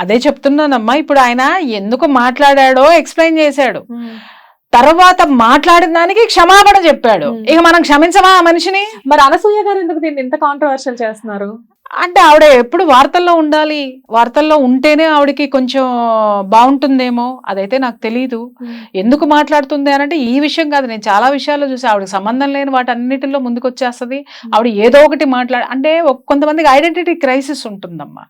అదే చెప్తున్నానమ్మా. ఇప్పుడు ఆయన ఎందుకు మాట్లాడాడో ఎక్స్ప్లెయిన్ చేశాడు, తర్వాత మాట్లాడిన దానికి క్షమాపణ చెప్పాడు. ఇక మనం క్షమించమా ఆ మనిషిని? మరి అనసూయ గారు ఎందుకు దీన్ని ఇంత కాంట్రవర్షియల్ చేస్తున్నారు? అంటే ఆవిడ ఎప్పుడు వార్తల్లో ఉండాలి, వార్తల్లో ఉంటేనే ఆవిడకి కొంచెం బాగుంటుందేమో, అదైతే నాకు తెలీదు. ఎందుకు మాట్లాడుతుంది అని అంటే ఈ విషయం కాదు, నేను చాలా విషయాల్లో చూసి ఆవిడకి సంబంధం లేని వాటన్నిటిలో ముందుకు వచ్చేస్తుంది. ఆవిడ ఏదో ఒకటి అంటే కొంతమందికి ఐడెంటిటీ క్రైసిస్ ఉంటుందమ్మా.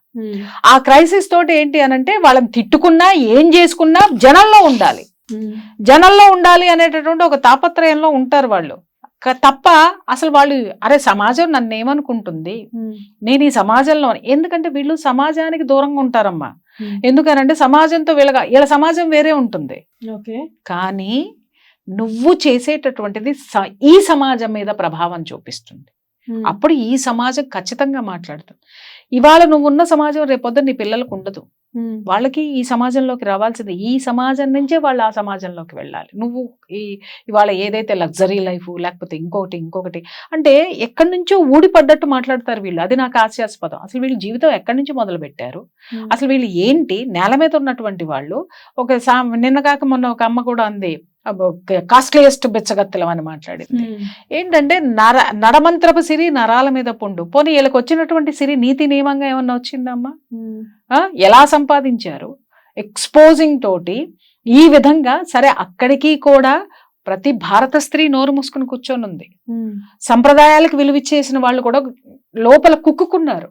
ఆ క్రైసిస్ తోటి ఏంటి అని అంటే వాళ్ళని తిట్టుకున్నా ఏం చేసుకున్నా జనంలో ఉండాలి అనేటటువంటి ఒక తాపత్రయంలో ఉంటారు వాళ్ళు. తప్ప అసలు వాళ్ళు అరే సమాజం నన్ను ఏమనుకుంటుంది, నేను ఈ సమాజంలో, ఎందుకంటే వీళ్ళు సమాజానికి దూరంగా ఉంటారమ్మా. ఎందుకనంటే సమాజంతో వీళ్ళ సమాజం వేరే ఉంటుంది, కానీ నువ్వు చేసేటటువంటిది ఈ సమాజం మీద ప్రభావం చూపిస్తుంది. అప్పుడు ఈ సమాజం ఖచ్చితంగా మాట్లాడుతుంది. ఇవాళ నువ్వు ఉన్న సమాజం రేపొద్దు నీ పిల్లలకు ఉండదు. వాళ్ళకి ఈ సమాజంలోకి రావాల్సింది, ఈ సమాజం నుంచే వాళ్ళు ఆ సమాజంలోకి వెళ్ళాలి. నువ్వు ఇవాళ ఏదైతే లగ్జరీ లైఫ్ లేకపోతే ఇంకొకటి అంటే ఎక్కడి నుంచో ఊడిపడ్డట్టు మాట్లాడతారు వీళ్ళు. అది నాకు హాస్యాస్పదం. అసలు వీళ్ళు జీవితం ఎక్కడి నుంచి మొదలు పెట్టారు, అసలు వీళ్ళు ఏంటి? నేల మీద ఉన్నటువంటి వాళ్ళు. నిన్న కాక మొన్న ఒక అమ్మ కూడా అంది, కాస్ట్లీయెస్ట్ బిచ్చగత్తెలం అని మాట్లాడింది. ఏంటంటే నడమంత్రపు సిరి నరాల మీద పుండు. పోనీ వీళ్ళకి వచ్చినటువంటి సిరి నీతి నియమంగా ఏమన్నా వచ్చిందమ్మా? ఎలా సంపాదించారు? ఎక్స్పోజింగ్ తోటి ఈ విధంగా. సరే, అక్కడికి కూడా ప్రతి భారత స్త్రీ నోరు మూసుకుని కూర్చొని ఉంది. సంప్రదాయాలకు విలువిచ్చేసిన వాళ్ళు కూడా లోపల కుక్కున్నారు.